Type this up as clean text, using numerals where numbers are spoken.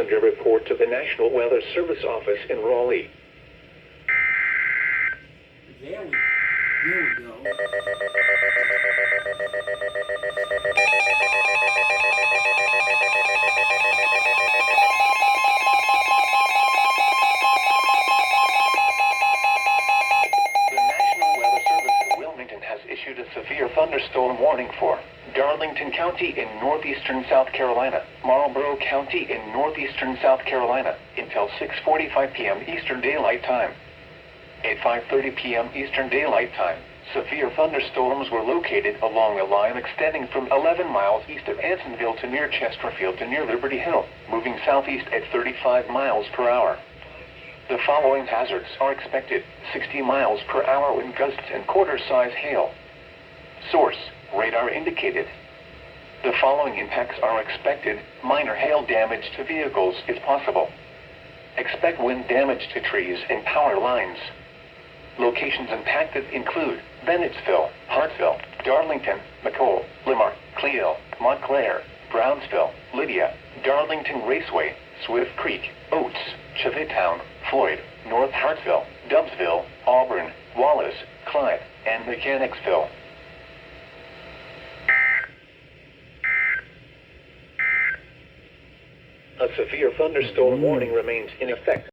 Under report to the National Weather Service office in Raleigh. There we go. The National Weather Service in Wilmington has issued a severe thunderstorm warning for Darlington County in northeastern South Carolina, Marlborough County in northeastern South Carolina, until 6:45 p.m. Eastern Daylight Time. At 5:30 p.m. Eastern Daylight Time, severe thunderstorms were located along a line extending from 11 miles east of Ansonville to near Chesterfield to near Liberty Hill, moving southeast at 35 miles per hour. The following hazards are expected: 60 miles per hour wind gusts and quarter-size hail. Source: radar indicated. The following impacts are expected: minor hail damage to vehicles is possible. Expect wind damage to trees and power lines. Locations impacted include Bennettsville, Hartsville, Darlington, McColl, Limar, Cleo, Montclair, Brownsville, Lydia, Darlington Raceway, Swift Creek, Oates, Chevitttown, Floyd, North Hartsville, Dubsville, Auburn, Wallace, Clyde, and Mechanicsville. A severe thunderstorm warning remains in effect.